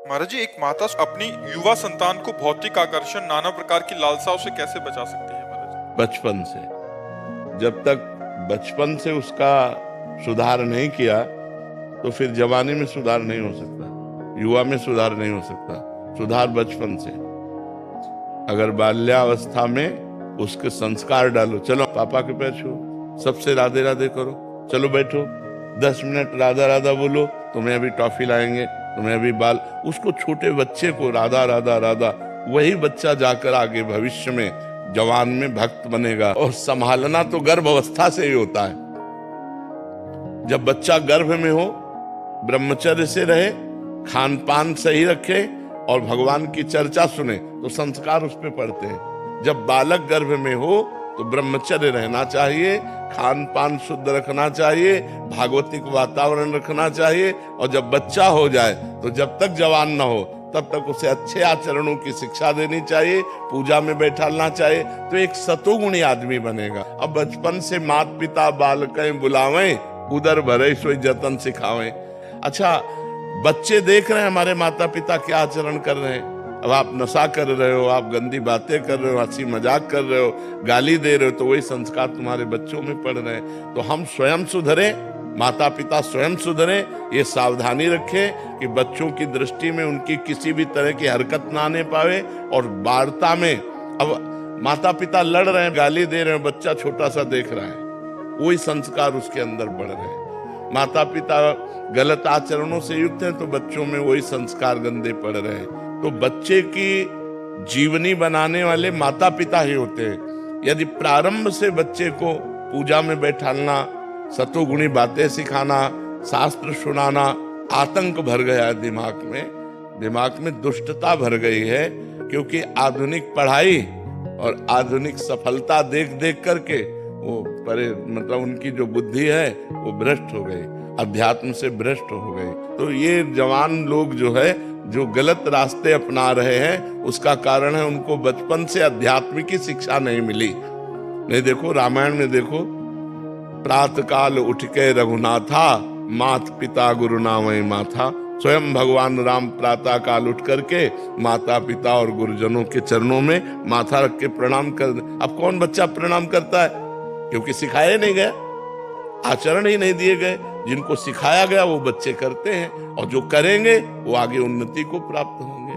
महाराज जी, एक माता अपनी युवा संतान को भौतिक आकर्षण, नाना प्रकार की लालसाओं से कैसे बचा सकती है महाराज? बचपन से। जब तक बचपन से उसका सुधार नहीं किया तो फिर जवानी में सुधार नहीं हो सकता, युवा में सुधार नहीं हो सकता। सुधार बचपन से। अगर बाल्यावस्था में उसके संस्कार डालो, चलो पापा के पैर छू, सबसे राधे राधे करो, चलो बैठो 10 मिनट राधा राधा बोलो, तुम्हें अभी टॉफी लाएंगे, तुम्हें अभी बाल। उसको छोटे बच्चे को राधा राधा राधा, वही बच्चा जाकर आगे भविष्य में जवान में भक्त बनेगा। और संभालना तो गर्भ अवस्था से ही होता है। जब बच्चा गर्भ में हो, ब्रह्मचर्य से रहे, खान पान सही रखे और भगवान की चर्चा सुने तो संस्कार उस पे पड़ते हैं। जब बालक गर्भ में हो तो ब्रह्मचर्य रहना चाहिए, खान पान शुद्ध रखना चाहिए, भागवतिक वातावरण रखना चाहिए। और जब बच्चा हो जाए तो जब तक जवान ना हो तब तक उसे अच्छे आचरणों की शिक्षा देनी चाहिए, पूजा में बैठालना चाहिए, तो एक सतोगुणी आदमी बनेगा। अब बचपन से माता पिता बालकें बुलावें, उदर भरे सोई जतन सिखावें। अच्छा, बच्चे देख रहे हैं हमारे माता पिता क्या आचरण कर रहे हैं। अब आप नशा कर रहे हो, आप गंदी बातें कर रहे हो, हंसी मजाक कर रहे हो, गाली दे रहे हो, तो वही संस्कार तुम्हारे बच्चों में पड़ रहे हैं। तो हम स्वयं सुधरे, माता पिता स्वयं सुधरे, ये सावधानी रखें कि बच्चों की दृष्टि में उनकी किसी भी तरह की हरकत ना आने पावे। और वार्ता में अब माता पिता लड़ रहे हैं, गाली दे रहे हैं, बच्चा छोटा सा देख रहा है, वही संस्कार उसके अंदर बढ़ रहे हैं। माता पिता गलत आचरणों से युक्त हैं तो बच्चों में वही संस्कार गंदे पड़ रहे हैं। तो बच्चे की जीवनी बनाने वाले माता पिता ही होते हैं। यदि प्रारंभ से बच्चे को पूजा में बैठालना, सतोगुणी बातें सिखाना, शास्त्र सुनाना, आतंक भर गया है दिमाग में दुष्टता भर गई है। क्योंकि आधुनिक पढ़ाई और आधुनिक सफलता देख देख करके वो मतलब उनकी जो बुद्धि है वो भ्रष्ट हो गई, अध्यात्म से भ्रष्ट हो गई। तो ये जवान लोग जो है, जो गलत रास्ते अपना रहे हैं, उसका कारण है उनको बचपन से अध्यात्म की शिक्षा नहीं मिली। नहीं, देखो रामायण में देखो, प्रातः काल उठ के रघुनाथा, मात पिता गुरु नामय माथा। स्वयं भगवान राम प्रातः काल उठ करके माता पिता और गुरुजनों के चरणों में माथा रख के प्रणाम कर। अब कौन बच्चा प्रणाम करता है? क्योंकि सिखाया नहीं गया, आचरण ही नहीं दिए गए। जिनको सिखाया गया वो बच्चे करते हैं, और जो करेंगे वो आगे उन्नति को प्राप्त होंगे।